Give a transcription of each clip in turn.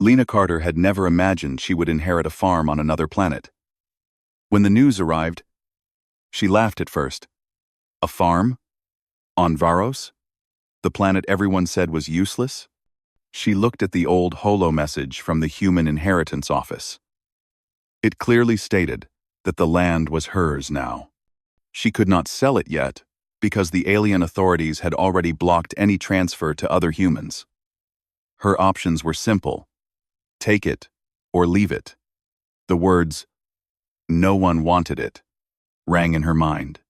Lena Carter had never imagined she would inherit a farm on another planet. When the news arrived, she laughed at first. A farm? On Varos? The planet everyone said was useless? She looked at the old holo message from the Human Inheritance Office. It clearly stated that the land was hers now. She could not sell it yet because the alien authorities had already blocked any transfer to other humans. Her options were simple: take it or leave it. The words, "No one wanted it," rang in her mind.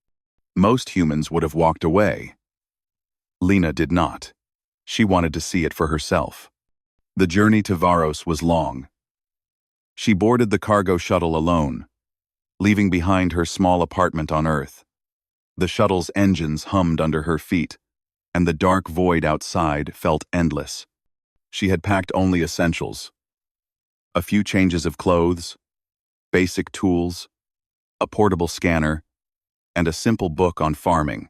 Most humans would have walked away. Lena did not. She wanted to see it for herself. The journey to Varos was long. She boarded the cargo shuttle alone, leaving behind her small apartment on Earth. The shuttle's engines hummed under her feet, and the dark void outside felt endless. She had packed only essentials: a few changes of clothes, basic tools, a portable scanner, and a simple book on farming.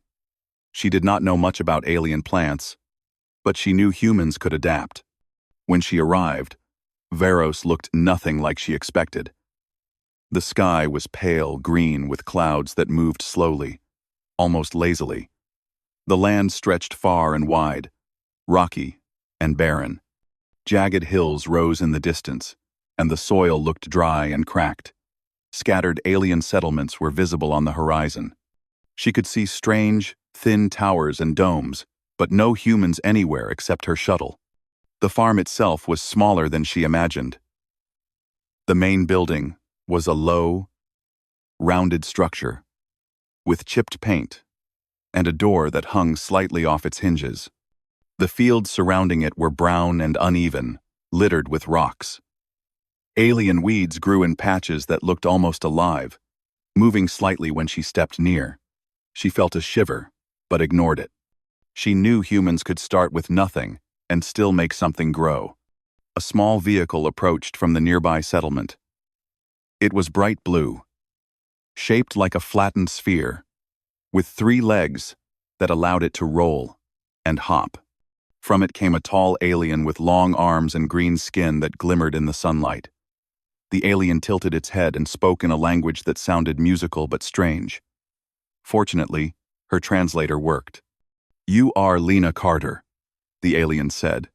She did not know much about alien plants, but she knew humans could adapt. When she arrived, Varos looked nothing like she expected. The sky was pale green with clouds that moved slowly, almost lazily. The land stretched far and wide, rocky and barren. Jagged hills rose in the distance, and the soil looked dry and cracked. Scattered alien settlements were visible on the horizon. She could see strange, thin towers and domes, but no humans anywhere except her shuttle. The farm itself was smaller than she imagined. The main building was a low, rounded structure, with chipped paint, and a door that hung slightly off its hinges. The fields surrounding it were brown and uneven, littered with rocks. Alien weeds grew in patches that looked almost alive, moving slightly when she stepped near. She felt a shiver, but ignored it. She knew humans could start with nothing and still make something grow. A small vehicle approached from the nearby settlement. It was bright blue, shaped like a flattened sphere, with 3 legs that allowed it to roll and hop. From it came a tall alien with long arms and green skin that glimmered in the sunlight. The alien tilted its head and spoke in a language that sounded musical but strange. Fortunately, her translator worked. "You are Lena Carter," the alien said.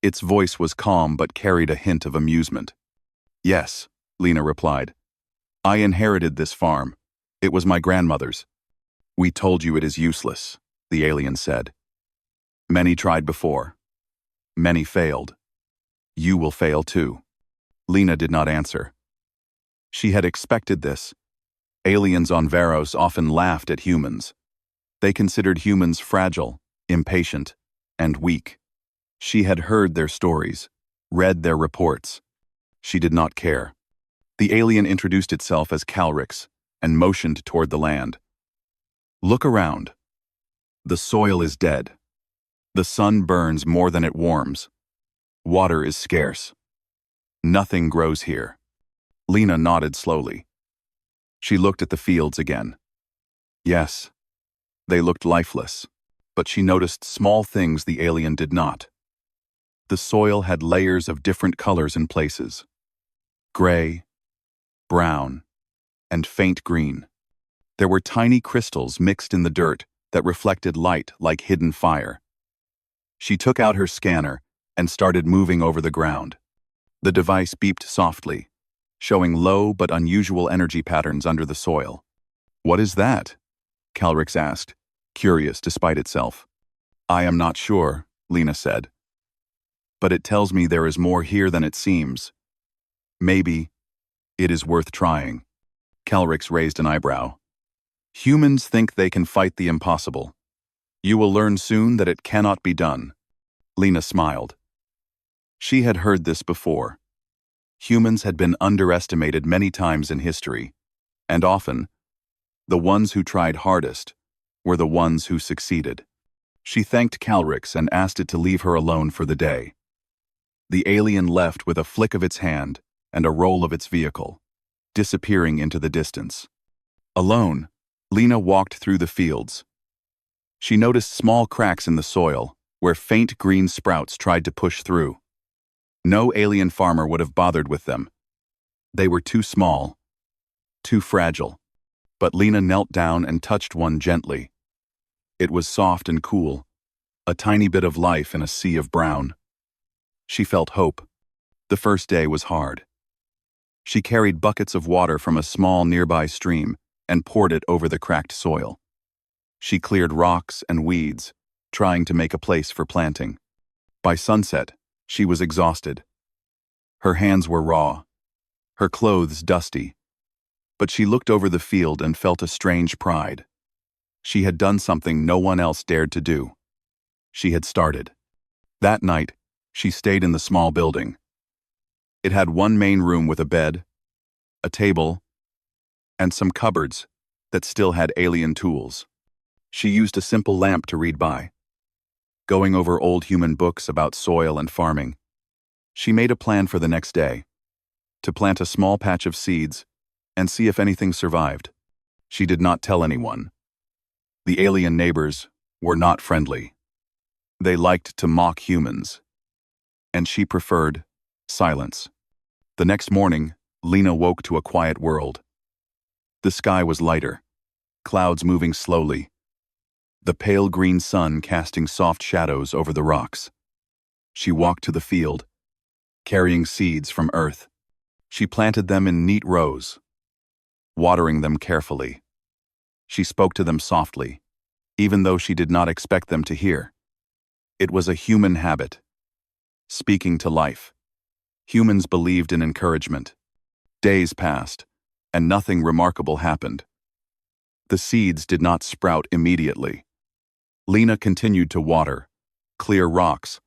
Its voice was calm but carried a hint of amusement. "Yes," Lena replied. "I inherited this farm. It was my grandmother's." "We told you it is useless," the alien said. "Many tried before. Many failed. You will fail too." Lena did not answer. She had expected this. Aliens on Varos often laughed at humans. They considered humans fragile, impatient, and weak. She had heard their stories, read their reports. She did not care. The alien introduced itself as Calrix and motioned toward the land. "Look around. The soil is dead. The sun burns more than it warms. Water is scarce. Nothing grows here." Lena nodded slowly. She looked at the fields again. Yes, they looked lifeless, but she noticed small things the alien did not. The soil had layers of different colors in places: gray, brown, and faint green. There were tiny crystals mixed in the dirt that reflected light like hidden fire. She took out her scanner and started moving over the ground. The device beeped softly, showing low but unusual energy patterns under the soil. "What is that?" Calrix asked, curious despite itself. "I am not sure," Lena said. "But it tells me there is more here than it seems. Maybe it is worth trying." Calrix raised an eyebrow. "Humans think they can fight the impossible. You will learn soon that it cannot be done." Lena smiled. She had heard this before. Humans had been underestimated many times in history, and often, the ones who tried hardest were the ones who succeeded. She thanked Calrix and asked it to leave her alone for the day. The alien left with a flick of its hand and a roll of its vehicle, disappearing into the distance. Alone, Lena walked through the fields. She noticed small cracks in the soil where faint green sprouts tried to push through. No alien farmer would have bothered with them. They were too small, too fragile. But Lena knelt down and touched one gently. It was soft and cool, a tiny bit of life in a sea of brown. She felt hope. The first day was hard. She carried buckets of water from a small nearby stream and poured it over the cracked soil. She cleared rocks and weeds, trying to make a place for planting. By sunset, she was exhausted. Her hands were raw, her clothes dusty, but she looked over the field and felt a strange pride. She had done something no one else dared to do. She had started. That night, she stayed in the small building. It had one main room with a bed, a table, and some cupboards that still had alien tools. She used a simple lamp to read by, going over old human books about soil and farming. She made a plan for the next day, to plant a small patch of seeds and see if anything survived. She did not tell anyone. The alien neighbors were not friendly. They liked to mock humans, and she preferred silence. The next morning, Lena woke to a quiet world. The sky was lighter, clouds moving slowly, the pale green sun casting soft shadows over the rocks. She walked to the field, carrying seeds from earth. She planted them in neat rows, watering them carefully. She spoke to them softly, even though she did not expect them to hear. It was a human habit, speaking to life. Humans believed in encouragement. Days passed, and nothing remarkable happened. The seeds did not sprout immediately. Lena continued to water, clear rocks,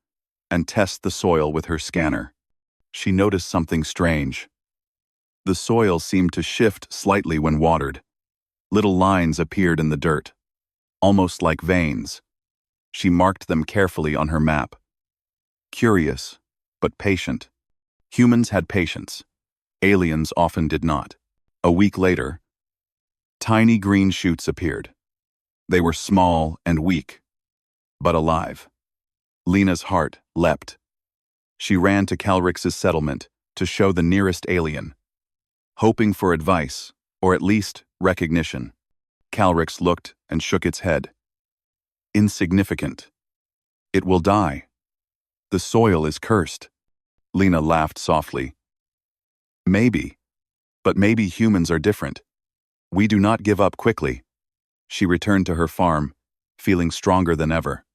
and test the soil with her scanner. She noticed something strange. The soil seemed to shift slightly when watered. Little lines appeared in the dirt, almost like veins. She marked them carefully on her map. Curious, but patient. Humans had patience. Aliens often did not. A week later, tiny green shoots appeared. They were small and weak, but alive. Lena's heart leapt. She ran to Calrix's settlement to show the nearest alien, hoping for advice, or at least recognition. Calrix looked and shook its head. Insignificant. It will die. The soil is cursed. Lena laughed softly. Maybe, but maybe humans are different. We do not give up quickly. She returned to her farm, feeling stronger than ever.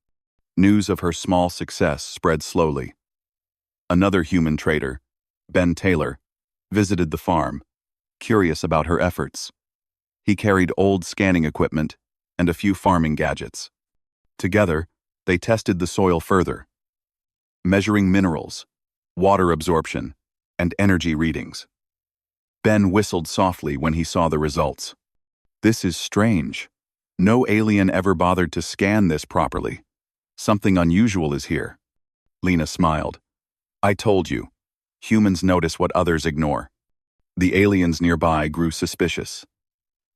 News of her small success spread slowly. Another human trader, Ben Taylor, visited the farm, curious about her efforts. He carried old scanning equipment and a few farming gadgets. Together, they tested the soil further, measuring minerals, water absorption, and energy readings. Ben whistled softly when he saw the results. This is strange. No alien ever bothered to scan this properly. Something unusual is here. Lena smiled. I told you. Humans notice what others ignore. The aliens nearby grew suspicious.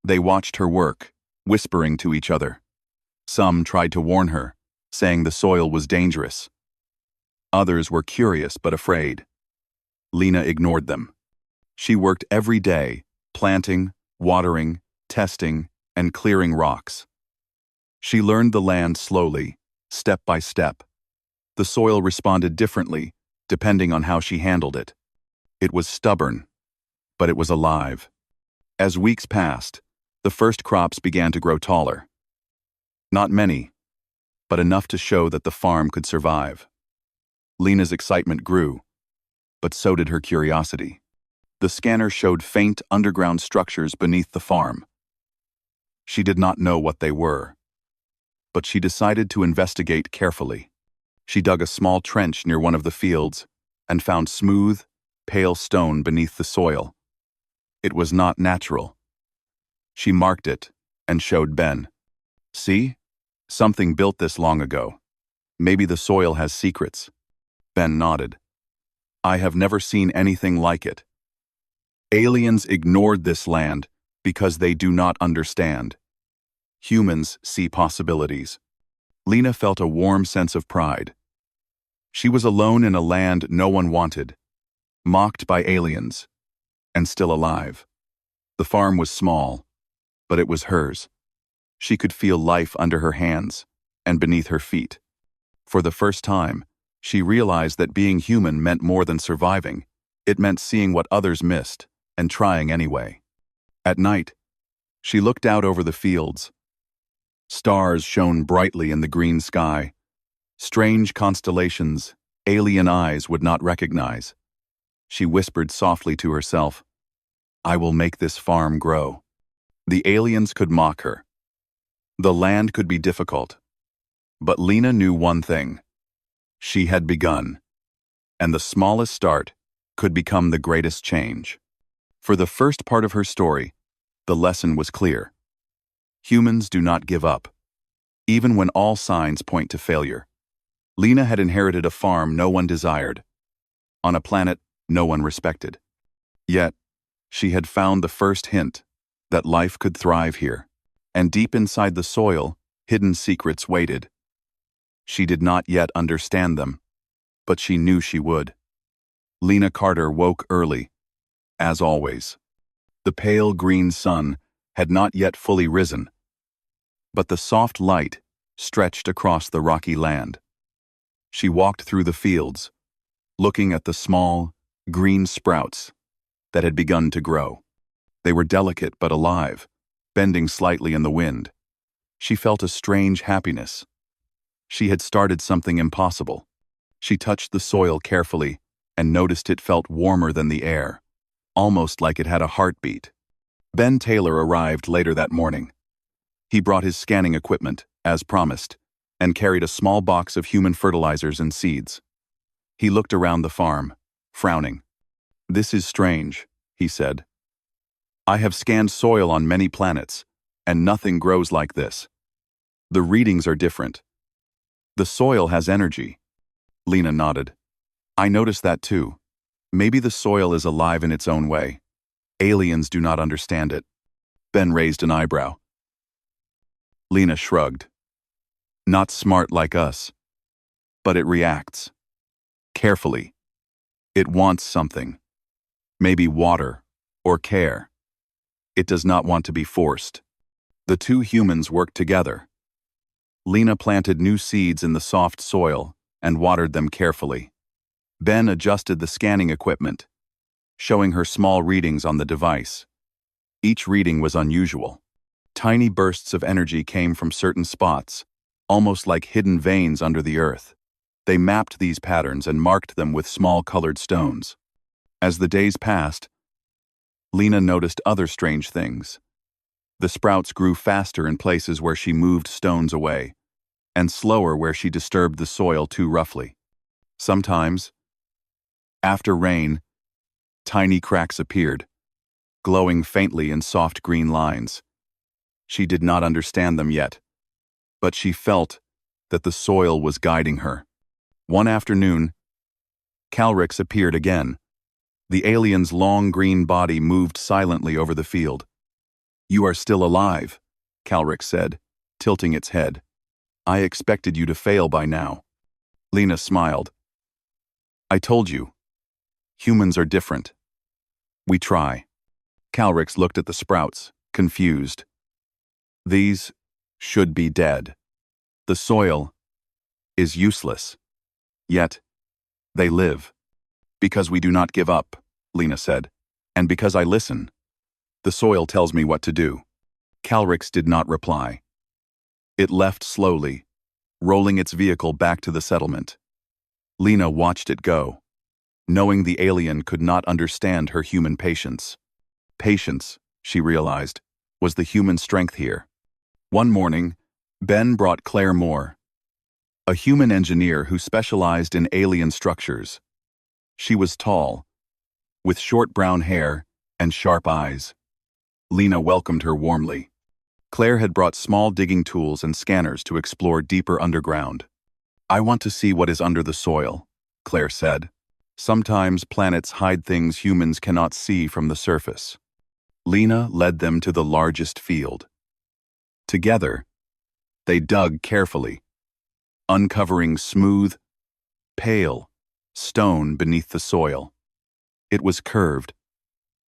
They watched her work, whispering to each other. Some tried to warn her, saying the soil was dangerous. Others were curious but afraid. Lena ignored them. She worked every day, planting, watering, testing, and clearing rocks. She learned the land slowly, step by step. The soil responded differently, depending on how she handled it. It was stubborn, but it was alive. As weeks passed, the first crops began to grow taller. Not many, but enough to show that the farm could survive. Lena's excitement grew, but so did her curiosity. The scanner showed faint underground structures beneath the farm. She did not know what they were, but she decided to investigate carefully. She dug a small trench near one of the fields and found smooth, pale stone beneath the soil. It was not natural. She marked it and showed Ben. See? Something built this long ago. Maybe the soil has secrets. Ben nodded. I have never seen anything like it. Aliens ignored this land because they do not understand. Humans see possibilities. Lena felt a warm sense of pride. She was alone in a land no one wanted, mocked by aliens, and still alive. The farm was small, but it was hers. She could feel life under her hands and beneath her feet. For the first time, she realized that being human meant more than surviving. It meant seeing what others missed and trying anyway. At night, she looked out over the fields. Stars shone brightly in the green sky, strange constellations alien eyes would not recognize. She whispered softly to herself, "I will make this farm grow." The aliens could mock her. The land could be difficult. But Lena knew one thing. She had begun, and the smallest start could become the greatest change. For the first part of her story, the lesson was clear. Humans do not give up, even when all signs point to failure. Lena had inherited a farm no one desired, on a planet no one respected. Yet, she had found the first hint that life could thrive here, and deep inside the soil, hidden secrets waited. She did not yet understand them, but she knew she would. Lena Carter woke early, as always. The pale green sun had not yet fully risen, but the soft light stretched across the rocky land. She walked through the fields, looking at the small, green sprouts that had begun to grow. They were delicate but alive, bending slightly in the wind. She felt a strange happiness. She had started something impossible. She touched the soil carefully and noticed it felt warmer than the air, almost like it had a heartbeat. Ben Taylor arrived later that morning. He brought his scanning equipment, as promised, and carried a small box of human fertilizers and seeds. He looked around the farm, frowning. "This is strange," he said. "I have scanned soil on many planets, and nothing grows like this. The readings are different. The soil has energy." Lena nodded. "I noticed that too. Maybe the soil is alive in its own way. Aliens do not understand it." Ben raised an eyebrow. Lena shrugged. "Not smart like us. But it reacts. Carefully. It wants something. Maybe water or care. It does not want to be forced." The two humans worked together. Lena planted new seeds in the soft soil and watered them carefully. Ben adjusted the scanning equipment, showing her small readings on the device. Each reading was unusual. Tiny bursts of energy came from certain spots, almost like hidden veins under the earth. They mapped these patterns and marked them with small colored stones. As the days passed, Lena noticed other strange things. The sprouts grew faster in places where she moved stones away, and slower where she disturbed the soil too roughly. Sometimes, after rain, tiny cracks appeared, glowing faintly in soft green lines. She did not understand them yet, but she felt that the soil was guiding her. One afternoon, Calrix appeared again. The alien's long green body moved silently over the field. "You are still alive," Calrix said, tilting its head. "I expected you to fail by now." Lena smiled. "I told you. Humans are different. We try." Calrix looked at the sprouts, confused. "These should be dead. The soil is useless. Yet, they live." "Because we do not give up," Lena said. "And because I listen. The soil tells me what to do." Calrix did not reply. It left slowly, rolling its vehicle back to the settlement. Lena watched it go, knowing the alien could not understand her human patience. Patience, she realized, was the human strength here. One morning, Ben brought Claire Moore, a human engineer who specialized in alien structures. She was tall, with short brown hair and sharp eyes. Lena welcomed her warmly. Claire had brought small digging tools and scanners to explore deeper underground. "I want to see what is under the soil," Claire said. "Sometimes planets hide things humans cannot see from the surface." Lena led them to the largest field. Together, they dug carefully, uncovering smooth, pale, stone beneath the soil. It was curved,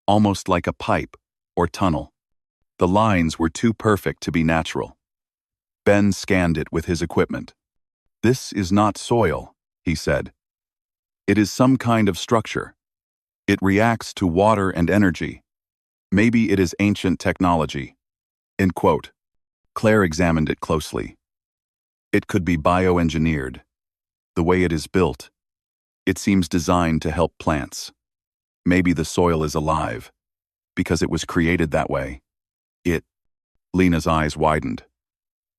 almost like a pipe or tunnel. The lines were too perfect to be natural. Ben scanned it with his equipment. "This is not soil," he said. "It is some kind of structure. It reacts to water and energy. Maybe it is ancient technology." End quote. Claire examined it closely. It could be bioengineered. The way it is built, it seems designed to help plants. Maybe the soil is alive, because it was created that way. Lena's eyes widened.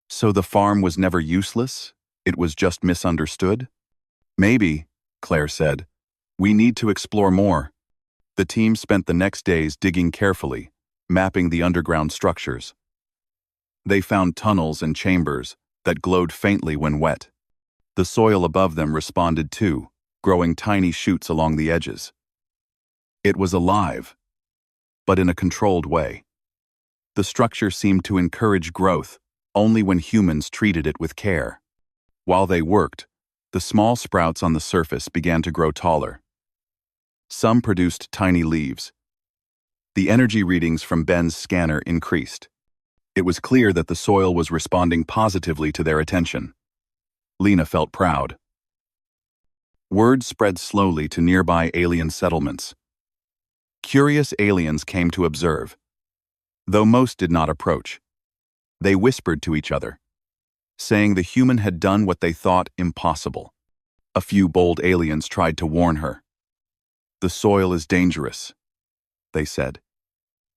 So the farm was never useless? It was just misunderstood? "Maybe," Claire said. "We need to explore more." The team spent the next days digging carefully, mapping the underground structures. They found tunnels and chambers that glowed faintly when wet. The soil above them responded too, growing tiny shoots along the edges. It was alive, but in a controlled way. The structure seemed to encourage growth only when humans treated it with care. While they worked, the small sprouts on the surface began to grow taller. Some produced tiny leaves. The energy readings from Ben's scanner increased. It was clear that the soil was responding positively to their attention. Lena felt proud. Word spread slowly to nearby alien settlements. Curious aliens came to observe, though most did not approach. They whispered to each other, saying the human had done what they thought impossible. A few bold aliens tried to warn her. "The soil is dangerous," they said.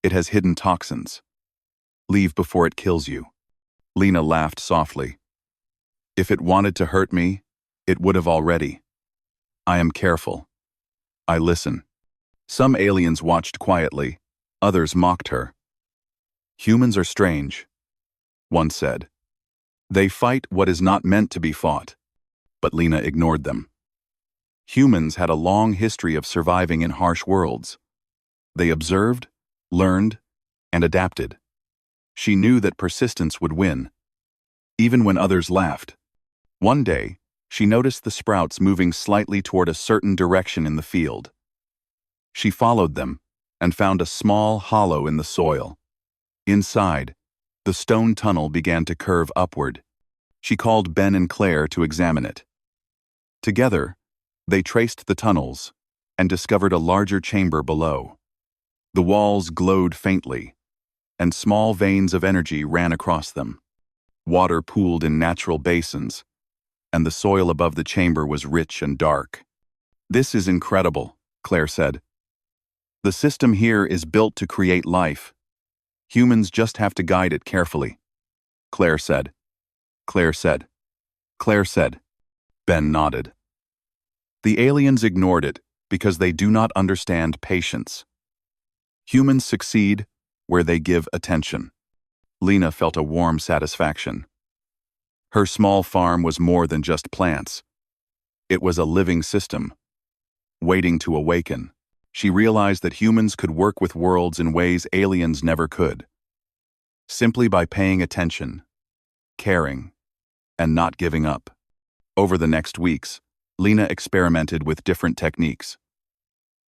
"It has hidden toxins. Leave before it kills you." Lena laughed softly. "If it wanted to hurt me, it would have already. I am careful. I listen." Some aliens watched quietly, others mocked her. "Humans are strange," one said. "They fight what is not meant to be fought." But Lena ignored them. Humans had a long history of surviving in harsh worlds. They observed, learned, and adapted. She knew that persistence would win, even when others laughed. One day, she noticed the sprouts moving slightly toward a certain direction in the field. She followed them and found a small hollow in the soil. Inside, the stone tunnel began to curve upward. She called Ben and Claire to examine it. Together, they traced the tunnels and discovered a larger chamber below. The walls glowed faintly, and small veins of energy ran across them. Water pooled in natural basins, and the soil above the chamber was rich and dark. "This is incredible," Claire said. "The system here is built to create life. Humans just have to guide it carefully." Claire said. Claire said. Claire said. Ben nodded. "The aliens ignored it because they do not understand patience. Humans succeed where they give attention." Lena felt a warm satisfaction. Her small farm was more than just plants. It was a living system, waiting to awaken. She realized that humans could work with worlds in ways aliens never could. Simply by paying attention, caring, and not giving up. Over the next weeks, Lena experimented with different techniques.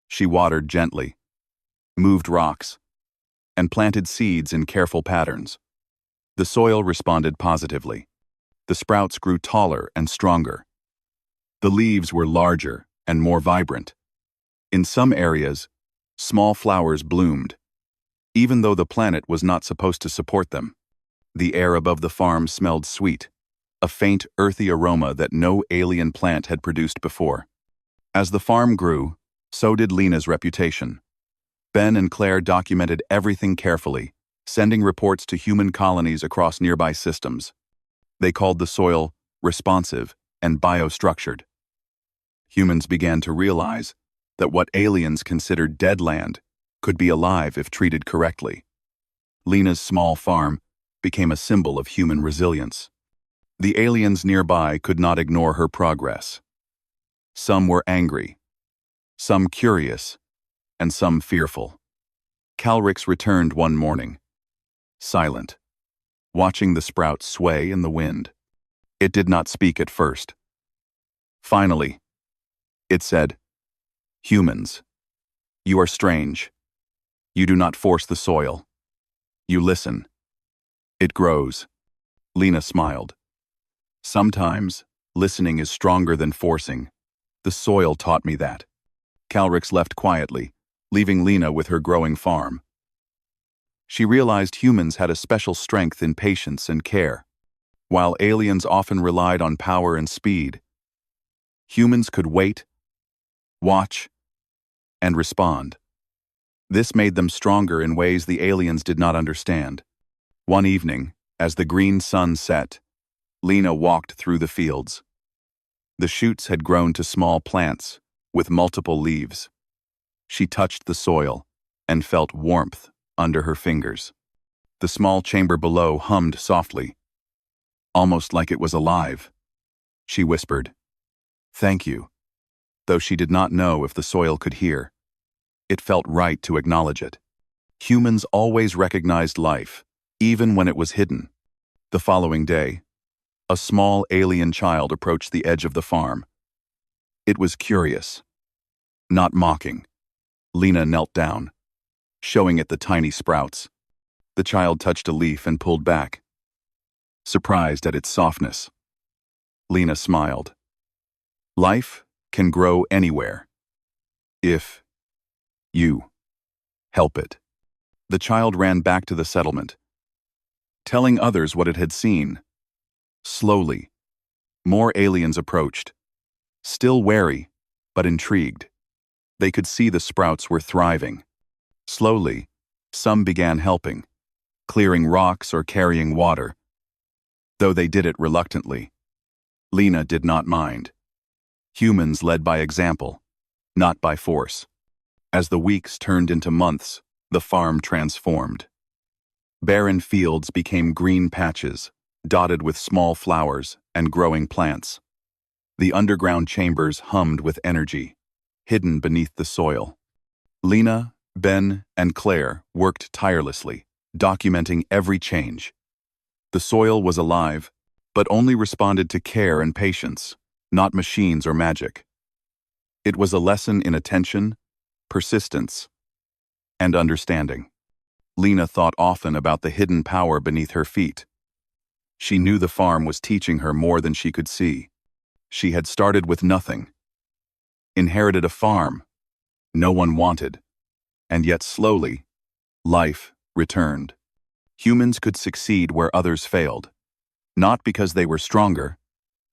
She watered gently, moved rocks, and planted seeds in careful patterns. The soil responded positively. The sprouts grew taller and stronger. The leaves were larger and more vibrant. In some areas, small flowers bloomed, even though the planet was not supposed to support them. The air above the farm smelled sweet, a faint, earthy aroma that no alien plant had produced before. As the farm grew, so did Lena's reputation. Ben and Claire documented everything carefully, sending reports to human colonies across nearby systems. They called the soil responsive and biostructured. Humans began to realize that what aliens considered dead land could be alive if treated correctly. Lena's small farm became a symbol of human resilience. The aliens nearby could not ignore her progress. Some were angry, some curious, and some fearful. Calrix returned one morning, silent, watching the sprouts sway in the wind. It did not speak at first. Finally, It said, "Humans, you are strange. You do not force the soil. You listen. It grows." Lena smiled. "Sometimes, listening is stronger than forcing. The soil taught me that." Calrix left quietly, leaving Lena with her growing farm. She realized humans had a special strength in patience and care. While aliens often relied on power and speed, humans could wait, watch, and respond. This made them stronger in ways the aliens did not understand. One evening, as the green sun set, Lena walked through the fields. The shoots had grown to small plants with multiple leaves. She touched the soil and felt warmth under her fingers. The small chamber below hummed softly, almost like it was alive. She whispered, "Thank you," though she did not know if the soil could hear. It felt right to acknowledge it. Humans always recognized life, even when it was hidden. The following day, a small alien child approached the edge of the farm. It was curious, not mocking. Lena knelt down, showing it the tiny sprouts. The child touched a leaf and pulled back, surprised at its softness. Lena smiled. Life can grow anywhere, if you help it. The child ran back to the settlement, telling others what it had seen. Slowly, more aliens approached, still wary, but intrigued. They could see the sprouts were thriving. Slowly, some began helping, clearing rocks or carrying water, though they did it reluctantly. Lena did not mind. Humans led by example, not by force. As the weeks turned into months, the farm transformed. Barren fields became green patches, dotted with small flowers and growing plants. The underground chambers hummed with energy, hidden beneath the soil. Lena, Ben, and Claire worked tirelessly, documenting every change. The soil was alive, but only responded to care and patience, not machines or magic. It was a lesson in attention, persistence, and understanding. Lena thought often about the hidden power beneath her feet. She knew the farm was teaching her more than she could see. She had started with nothing, inherited a farm no one wanted, and yet slowly, life returned. Humans could succeed where others failed, not because they were stronger,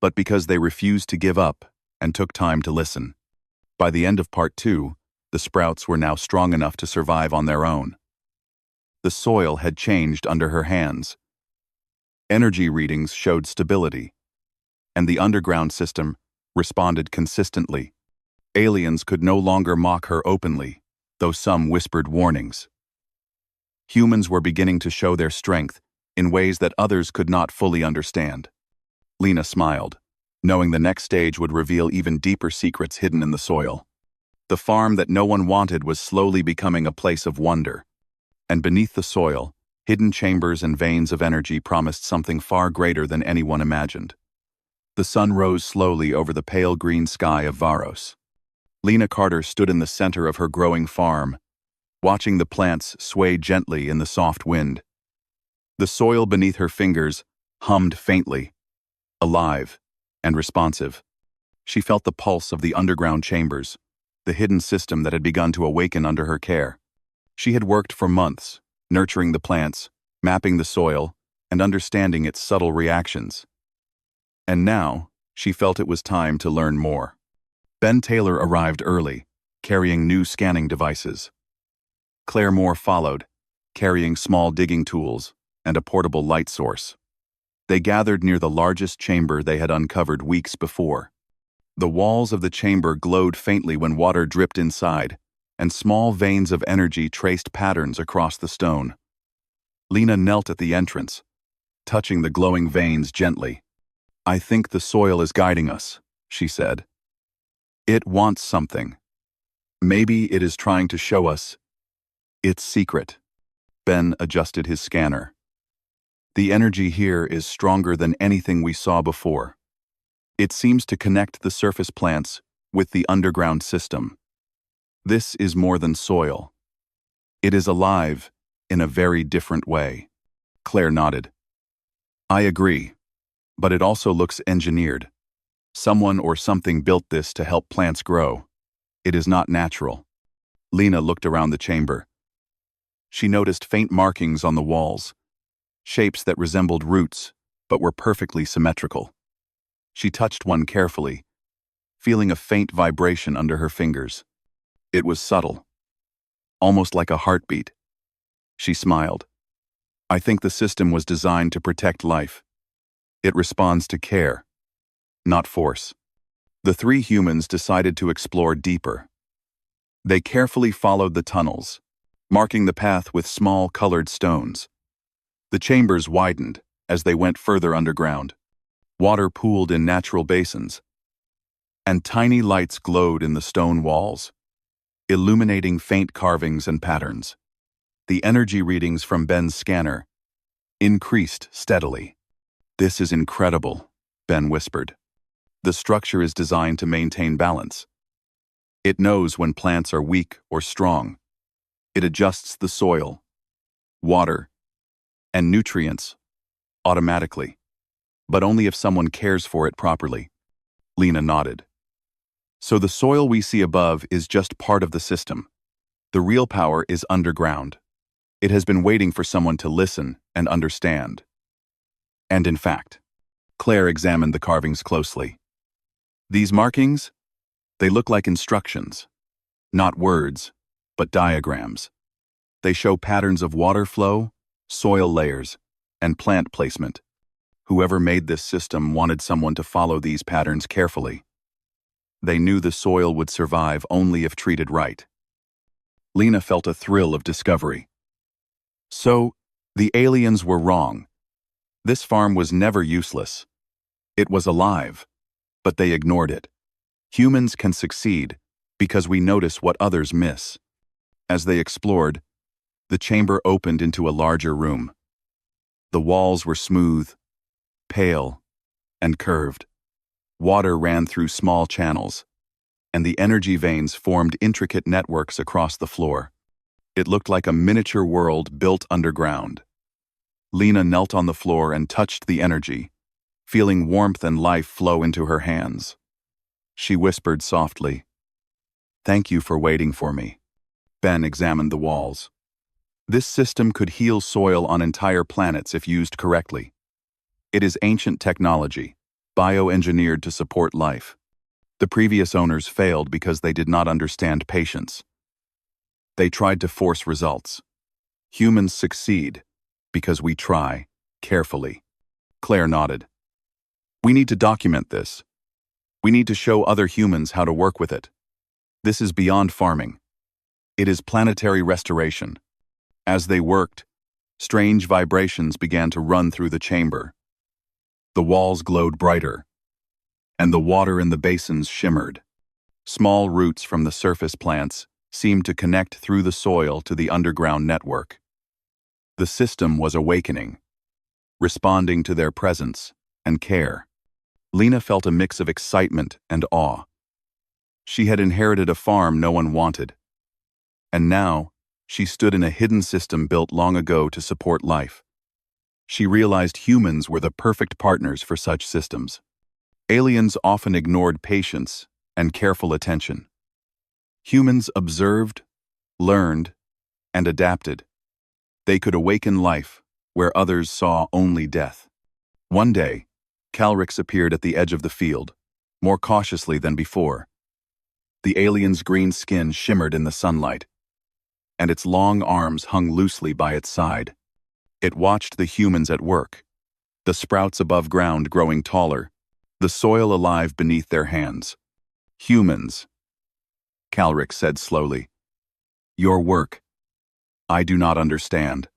but because they refused to give up and took time to listen. By the end of part 2, the sprouts were now strong enough to survive on their own. The soil had changed under her hands. Energy readings showed stability, and the underground system responded consistently. Aliens could no longer mock her openly, though some whispered warnings. Humans were beginning to show their strength in ways that others could not fully understand. Lena smiled, knowing the next stage would reveal even deeper secrets hidden in the soil. The farm that no one wanted was slowly becoming a place of wonder. And beneath the soil, hidden chambers and veins of energy promised something far greater than anyone imagined. The sun rose slowly over the pale green sky of Varos. Lena Carter stood in the center of her growing farm, watching the plants sway gently in the soft wind. The soil beneath her fingers hummed faintly, alive and responsive. She felt the pulse of the underground chambers, the hidden system that had begun to awaken under her care. She had worked for months, nurturing the plants, mapping the soil, and understanding its subtle reactions. And now, she felt it was time to learn more. Ben Taylor arrived early, carrying new scanning devices. Claire Moore followed, carrying small digging tools and a portable light source. They gathered near the largest chamber they had uncovered weeks before. The walls of the chamber glowed faintly when water dripped inside, and small veins of energy traced patterns across the stone. Lena knelt at the entrance, touching the glowing veins gently. "I think the soil is guiding us," she said. "It wants something. Maybe it is trying to show us its secret." Ben adjusted his scanner. "The energy here is stronger than anything we saw before. It seems to connect the surface plants with the underground system. This is more than soil. It is alive in a very different way. Claire nodded. I agree, but it also looks engineered. Someone or something built this to help plants grow. It is not natural. Lena looked around the chamber. She noticed faint markings on the walls, shapes that resembled roots but were perfectly symmetrical. She touched one carefully, feeling a faint vibration under her fingers. It was subtle, almost like a heartbeat. She smiled. I think the system was designed to protect life. It responds to care, not force. The three humans decided to explore deeper. They carefully followed the tunnels, marking the path with small colored stones. The chambers widened as they went further underground. Water pooled in natural basins, and tiny lights glowed in the stone walls, illuminating faint carvings and patterns. The energy readings from Ben's scanner increased steadily. This is incredible, Ben whispered. The structure is designed to maintain balance. It knows when plants are weak or strong. It adjusts the soil, water, and nutrients automatically, but only if someone cares for it properly. Lena nodded. So the soil we see above is just part of the system. The real power is underground. It has been waiting for someone to listen and understand. And in fact, Claire examined the carvings closely. These markings, they look like instructions, not words, but diagrams. They show patterns of water flow, soil layers, and plant placement. Whoever made this system wanted someone to follow these patterns carefully. They knew the soil would survive only if treated right. Lena felt a thrill of discovery. So, the aliens were wrong. This farm was never useless. It was alive, but they ignored it. Humans can succeed because we notice what others miss. As they explored, the chamber opened into a larger room. The walls were smooth, pale, and curved. Water ran through small channels, and the energy veins formed intricate networks across the floor. It looked like a miniature world built underground. Lena knelt on the floor and touched the energy, feeling warmth and life flow into her hands. She whispered softly, "Thank you for waiting for me." Ben examined the walls. This system could heal soil on entire planets if used correctly. It is ancient technology, bioengineered to support life. The previous owners failed because they did not understand patience. They tried to force results. Humans succeed because we try carefully. Claire nodded. We need to document this. We need to show other humans how to work with it. This is beyond farming. It is planetary restoration. As they worked, strange vibrations began to run through the chamber. The walls glowed brighter, and the water in the basins shimmered. Small roots from the surface plants seemed to connect through the soil to the underground network. The system was awakening, responding to their presence and care. Lena felt a mix of excitement and awe. She had inherited a farm no one wanted, and now she stood in a hidden system built long ago to support life. She realized humans were the perfect partners for such systems. Aliens often ignored patience and careful attention. Humans observed, learned, and adapted. They could awaken life where others saw only death. One day, Calrix appeared at the edge of the field, more cautiously than before. The alien's green skin shimmered in the sunlight, and its long arms hung loosely by its side. It watched the humans at work, the sprouts above ground growing taller, the soil alive beneath their hands. Humans, Calrix said slowly. Your work. I do not understand.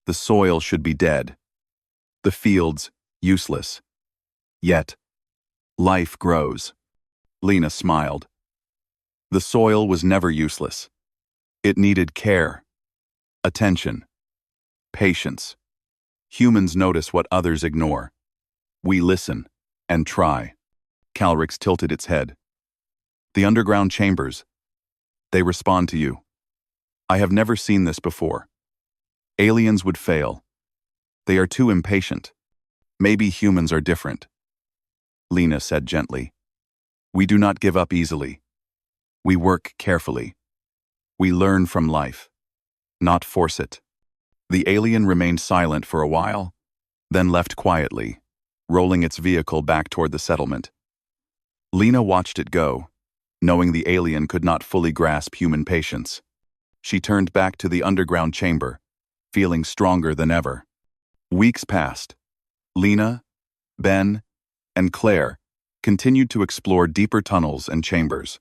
The soil should be dead. The fields, useless. Yet, life grows. Lena smiled. The soil was never useless. It needed care, attention, patience. Humans notice what others ignore. We listen and try. Calrix tilted its head. The underground chambers. They respond to you. I have never seen this before. Aliens would fail. They are too impatient. Maybe humans are different. Lena said gently. We do not give up easily. We work carefully. We learn from life, not force it. The alien remained silent for a while, then left quietly, rolling its vehicle back toward the settlement. Lena watched it go, knowing the alien could not fully grasp human patience. She turned back to the underground chamber, feeling stronger than ever. Weeks passed. Lena, Ben, and Claire continued to explore deeper tunnels and chambers.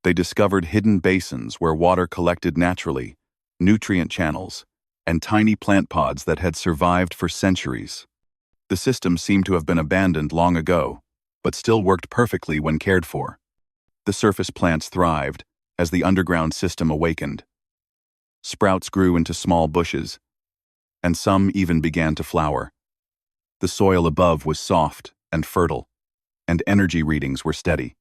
They discovered hidden basins where water collected naturally, nutrient channels, and tiny plant pods that had survived for centuries. The system seemed to have been abandoned long ago, but still worked perfectly when cared for. The surface plants thrived as the underground system awakened. Sprouts grew into small bushes, and some even began to flower. The soil above was soft and fertile, and energy readings were steady.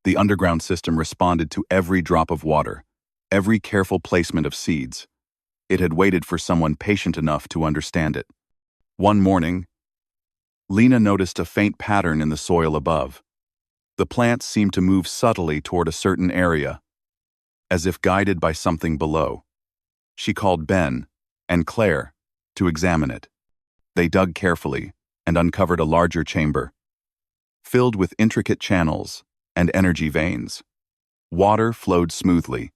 The underground system responded to every drop of water, every careful placement of seeds. It had waited for someone patient enough to understand it. One morning, Lena noticed a faint pattern in the soil above. The plants seemed to move subtly toward a certain area, as if guided by something below. She called Ben and Claire to examine it. They dug carefully and uncovered a larger chamber, filled with intricate channels and energy veins. Water flowed smoothly,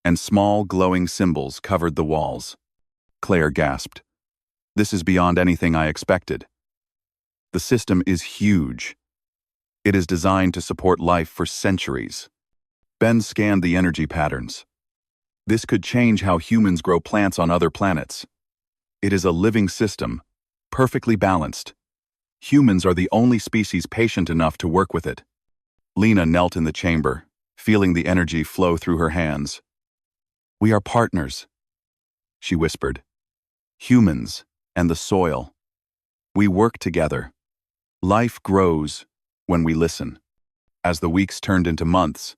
and small glowing symbols covered the walls. Claire gasped. This is beyond anything I expected. The system is huge. It is designed to support life for centuries. Ben scanned the energy patterns. This could change how humans grow plants on other planets. It is a living system, perfectly balanced. Humans are the only species patient enough to work with it. Lena knelt in the chamber, feeling the energy flow through her hands. We are partners, she whispered. Humans and the soil. We work together. Life grows when we listen. As the weeks turned into months,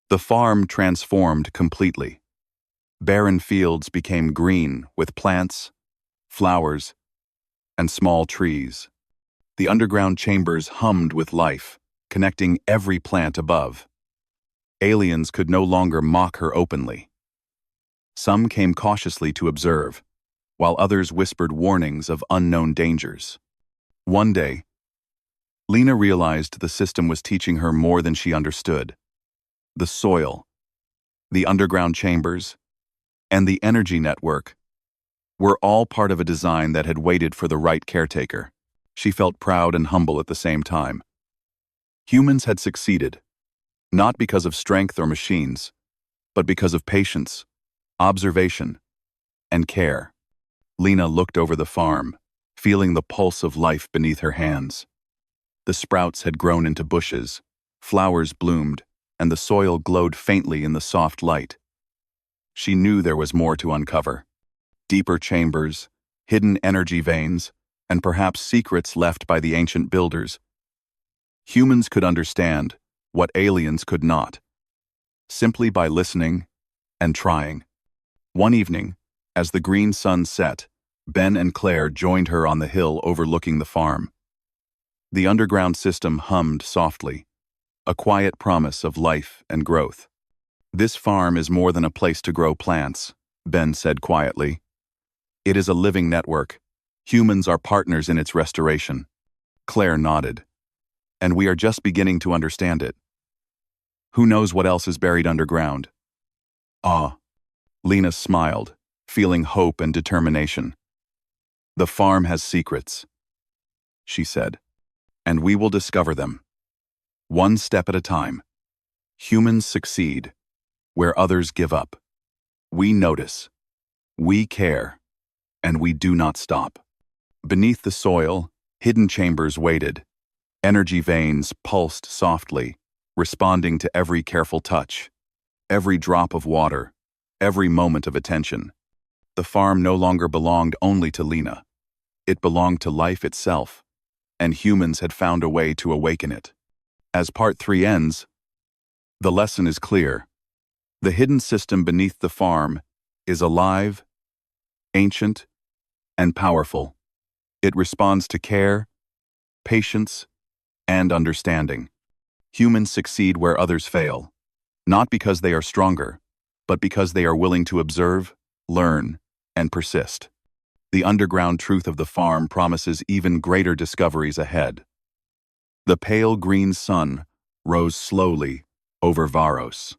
the farm transformed completely. Barren fields became green with plants, flowers, and small trees. The underground chambers hummed with life, connecting every plant above. Aliens could no longer mock her openly. Some came cautiously to observe, while others whispered warnings of unknown dangers. One day, Lena realized the system was teaching her more than she understood. The soil, the underground chambers, and the energy network were all part of a design that had waited for the right caretaker. She felt proud and humble at the same time. Humans had succeeded, not because of strength or machines, but because of patience, observation, and care. Lena looked over the farm, feeling the pulse of life beneath her hands. The sprouts had grown into bushes, flowers bloomed, and the soil glowed faintly in the soft light. She knew there was more to uncover. Deeper chambers, hidden energy veins, and perhaps secrets left by the ancient builders. Humans could understand what aliens could not, simply by listening and trying. One evening, as the green sun set, Ben and Claire joined her on the hill overlooking the farm. The underground system hummed softly, a quiet promise of life and growth. This farm is more than a place to grow plants, Ben said quietly. It is a living network. Humans are partners in its restoration. Claire nodded. And we are just beginning to understand it. Who knows what else is buried underground? Ah. Lena smiled, feeling hope and determination. The farm has secrets, she said, and we will discover them. One step at a time. Humans succeed where others give up. We notice, we care, and we do not stop. Beneath the soil, hidden chambers waited. Energy veins pulsed softly, responding to every careful touch, every drop of water, every moment of attention. The farm no longer belonged only to Lena. It belonged to life itself, and humans had found a way to awaken it. As Part 3 ends, The lesson is clear. The hidden system beneath the farm is alive, ancient, and powerful. It responds to care, patience, and understanding. Humans succeed where others fail, not because they are stronger, but because they are willing to observe, learn, and persist. The underground truth of the farm promises even greater discoveries ahead. The pale green sun rose slowly over Varos.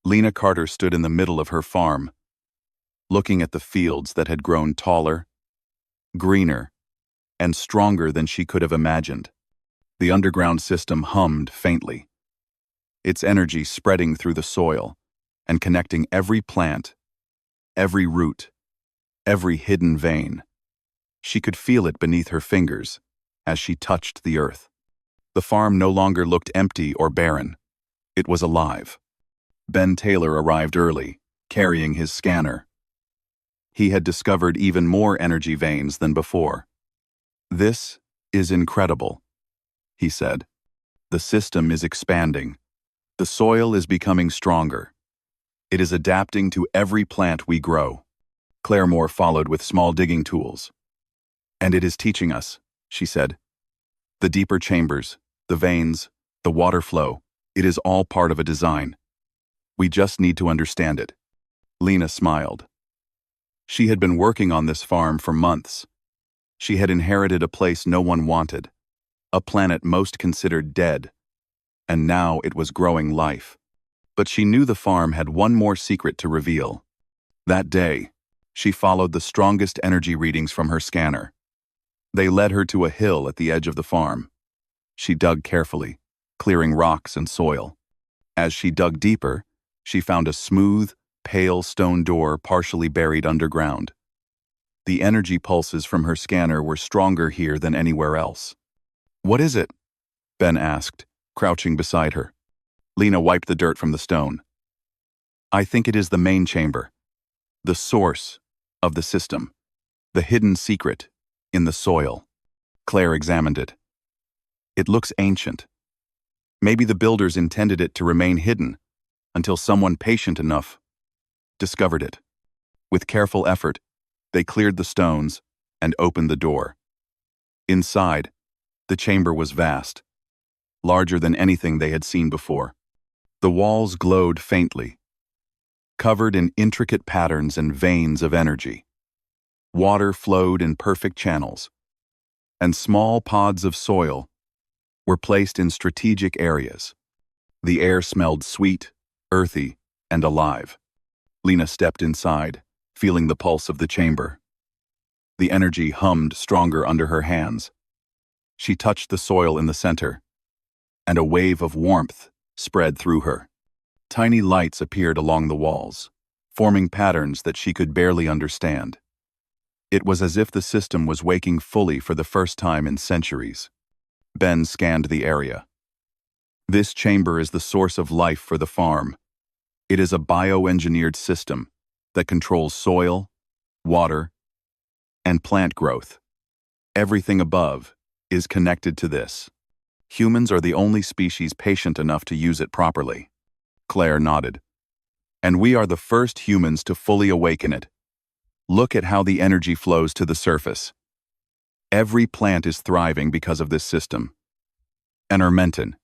Lena Carter stood in the middle of her farm, looking at the fields that had grown taller, greener, and stronger than she could have imagined. The underground system hummed faintly, its energy spreading through the soil and connecting every plant, every root, every hidden vein. She could feel it beneath her fingers as she touched the earth. The farm no longer looked empty or barren. It was alive. Ben Taylor arrived early, carrying his scanner. He had discovered even more energy veins than before. "This is incredible," he said. "The system is expanding. The soil is becoming stronger. It is adapting to every plant we grow." Claremore followed with small digging tools. "And it is teaching us," she said. "The deeper chambers, the veins, the water flow, it is all part of a design. We just need to understand it." Lena smiled. She had been working on this farm for months. She had inherited a place no one wanted, a planet most considered dead, and now it was growing life. But she knew the farm had one more secret to reveal. That day, she followed the strongest energy readings from her scanner. They led her to a hill at the edge of the farm. She dug carefully, clearing rocks and soil. As she dug deeper, she found a smooth, pale stone door partially buried underground. The energy pulses from her scanner were stronger here than anywhere else. "What is it?" Ben asked, crouching beside her. Lena wiped the dirt from the stone. "I think it is the main chamber, the source of the system, the hidden secret in the soil." Claire examined it. "It looks ancient. Maybe the builders intended it to remain hidden until someone patient enough discovered it." With careful effort, they cleared the stones and opened the door. Inside, the chamber was vast, larger than anything they had seen before. The walls glowed faintly, covered in intricate patterns and veins of energy. Water flowed in perfect channels, and small pods of soil were placed in strategic areas. The air smelled sweet, earthy, and alive. Lena stepped inside, feeling the pulse of the chamber. The energy hummed stronger under her hands. She touched the soil in the center, and a wave of warmth spread through her. Tiny lights appeared along the walls, forming patterns that she could barely understand. It was as if the system was waking fully for the first time in centuries. Ben scanned the area. "This chamber is the source of life for the farm. It is a bioengineered system that controls soil, water, and plant growth. Everything above is connected to this. Humans are the only species patient enough to use it properly." Claire nodded. "And we are the first humans to fully awaken it. Look at how the energy flows to the surface. Every plant is thriving because of this system." Enermentin.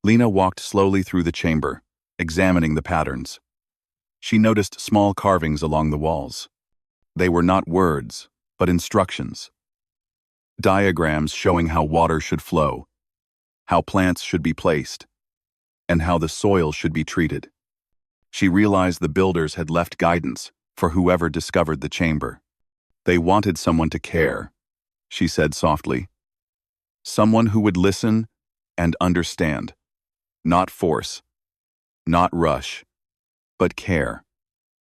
Lena walked slowly through the chamber, examining the patterns. She noticed small carvings along the walls. They were not words, but instructions. Diagrams showing how water should flow, how plants should be placed, and how the soil should be treated. She realized the builders had left guidance for whoever discovered the chamber. "They wanted someone to care," she said softly. "Someone who would listen and understand. Not force, not rush, but care.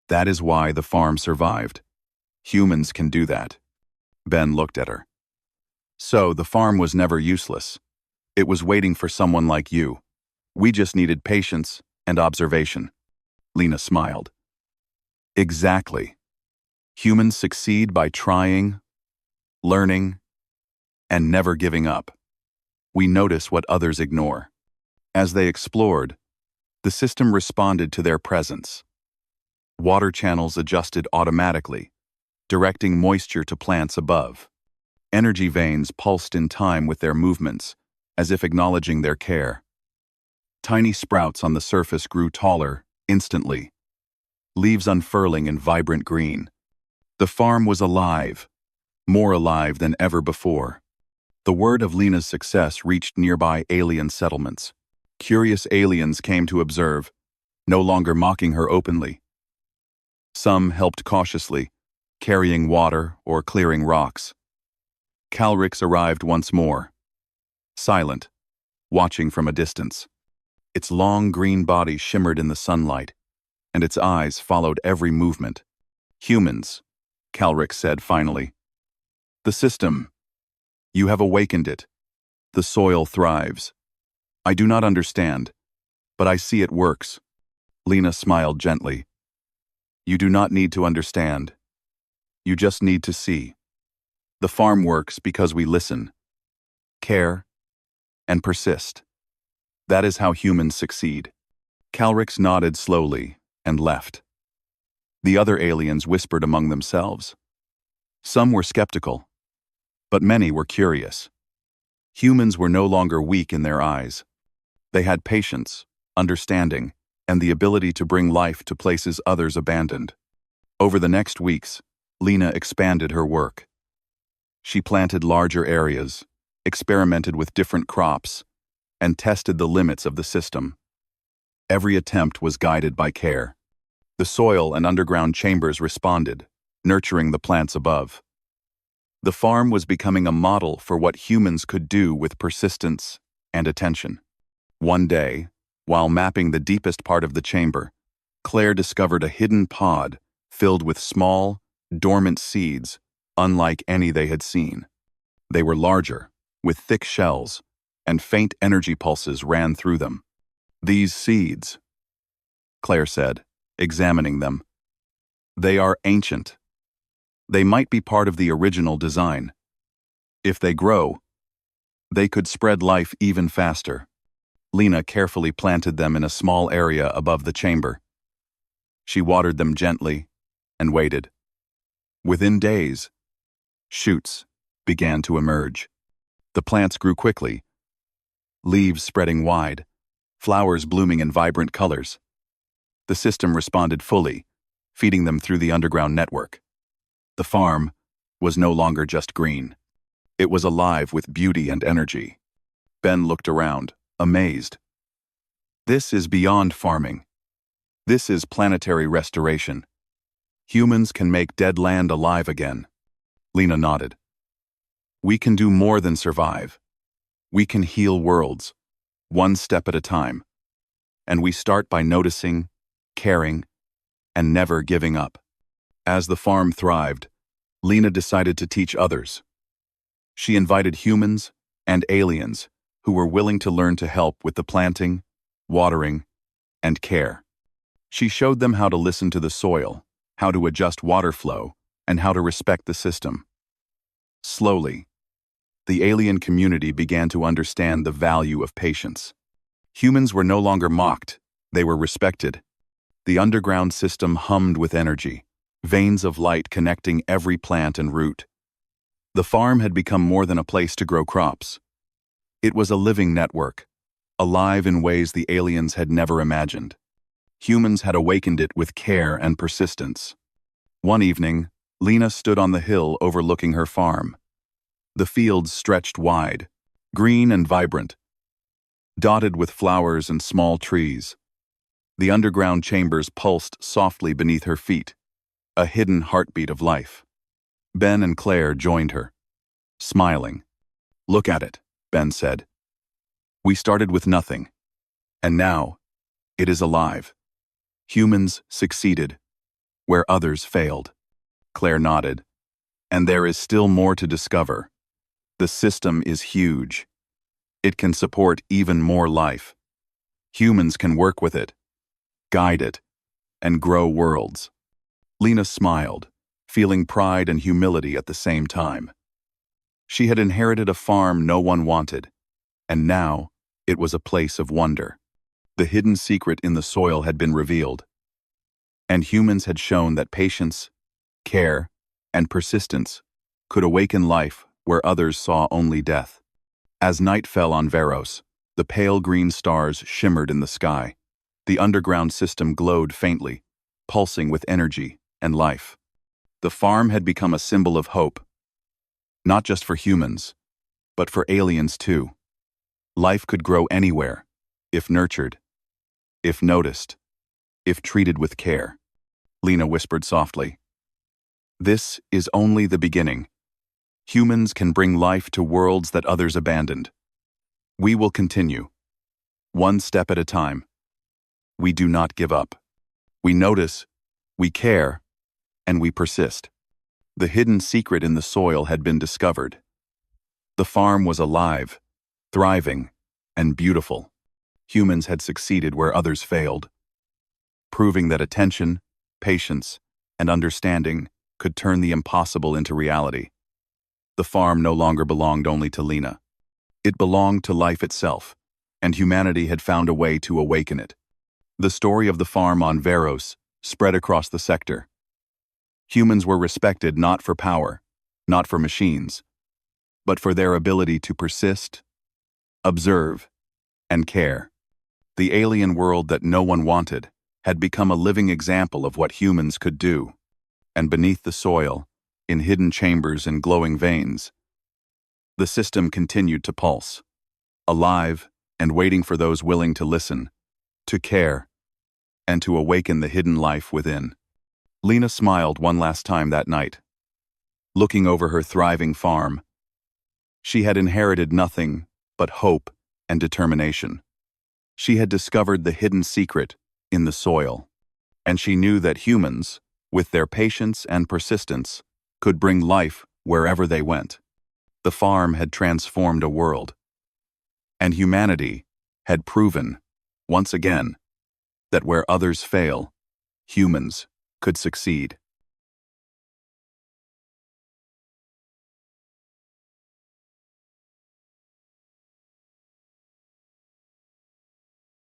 That is why the farm survived. Humans can do that." Ben looked at her. "So the farm was never useless. It was waiting for someone like you. We just needed patience and observation." Lena smiled. "Exactly. Humans succeed by trying, learning, and never giving up. We notice what others ignore." As they explored, The system responded to their presence. Water channels adjusted automatically, directing moisture to plants above. Energy veins pulsed in time with their movements, as if acknowledging their care. Tiny sprouts on the surface grew taller, instantly, leaves unfurling in vibrant green. The farm was alive, more alive than ever before. The word of Lena's success reached nearby alien settlements. Curious aliens came to observe, no longer mocking her openly. Some helped cautiously, carrying water or clearing rocks. Calrix arrived once more, silent, watching from a distance. Its long green body shimmered in the sunlight, and its eyes followed every movement. "Humans," Calrix said finally. "The system. You have awakened it. The soil thrives. I do not understand, but I see it works." Lena smiled gently. "You do not need to understand. You just need to see. The farm works because we listen, care, and persist. That is how humans succeed." Calrix nodded slowly and left. The other aliens whispered among themselves. Some were skeptical, but many were curious. Humans were no longer weak in their eyes. They had patience, understanding, and the ability to bring life to places others abandoned. Over the next weeks, Lena expanded her work. She planted larger areas, experimented with different crops, and tested the limits of the system. Every attempt was guided by care. The soil and underground chambers responded, nurturing the plants above. The farm was becoming a model for what humans could do with persistence and attention. One day, while mapping the deepest part of the chamber, Claire discovered a hidden pod filled with small, dormant seeds, unlike any they had seen. They were larger, with thick shells, and faint energy pulses ran through them. "These seeds," Claire said, examining them. "They are ancient. They might be part of the original design. If they grow, they could spread life even faster." Lena carefully planted them in a small area above the chamber. She watered them gently and waited. Within days, shoots began to emerge. The plants grew quickly, leaves spreading wide, flowers blooming in vibrant colors. The system responded fully, feeding them through the underground network. The farm was no longer just green. It was alive with beauty and energy. Ben looked around, amazed. "This is beyond farming. This is planetary restoration. Humans can make dead land alive again." Lena nodded. "We can do more than survive. We can heal worlds, one step at a time. And we start by noticing, caring, and never giving up." As the farm thrived, Lena decided to teach others. She invited humans and aliens who were willing to learn to help with the planting, watering, and care. She showed them how to listen to the soil, how to adjust water flow, and how to respect the system. Slowly, the alien community began to understand the value of patience. Humans were no longer mocked, they were respected. The underground system hummed with energy, veins of light connecting every plant and root. The farm had become more than a place to grow crops. It was a living network, alive in ways the aliens had never imagined. Humans had awakened it with care and persistence. One evening, Lena stood on the hill overlooking her farm. The fields stretched wide, green and vibrant, dotted with flowers and small trees. The underground chambers pulsed softly beneath her feet, a hidden heartbeat of life. Ben and Claire joined her, smiling. "Look at it," Ben said. "We started with nothing, and now it is alive. Humans succeeded where others failed." Claire nodded. "And there is still more to discover. The system is huge. It can support even more life. Humans can work with it, guide it, and grow worlds." Lena smiled, feeling pride and humility at the same time. She had inherited a farm no one wanted, and now it was a place of wonder. The hidden secret in the soil had been revealed, and humans had shown that patience, care, and persistence could awaken life where others saw only death. As night fell on Varos, the pale green stars shimmered in the sky. The underground system glowed faintly, pulsing with energy and life. The farm had become a symbol of hope, not just for humans, but for aliens too. Life could grow anywhere, if nurtured, if noticed, if treated with care. Lena whispered softly. This is only the beginning. Humans can bring life to worlds that others abandoned. We will continue, one step at a time. We do not give up. We notice, we care, and we persist. The hidden secret in the soil had been discovered. The farm was alive, thriving, and beautiful. Humans had succeeded where others failed, proving that attention, patience, and understanding could turn the impossible into reality. The farm no longer belonged only to Lena. It belonged to life itself, and humanity had found a way to awaken it. The story of the farm on Varos spread across the sector. Humans were respected not for power, not for machines, but for their ability to persist, observe, and care. The alien world that no one wanted had become a living example of what humans could do. And beneath the soil, in hidden chambers and glowing veins, the system continued to pulse, alive and waiting for those willing to listen, to care, and to awaken the hidden life within. Lena smiled one last time that night, looking over her thriving farm. She had inherited nothing but hope and determination. She had discovered the hidden secret in the soil, and she knew that humans, with their patience and persistence, could bring life wherever they went. The farm had transformed a world, and humanity had proven, once again, that where others fail, humans could succeed.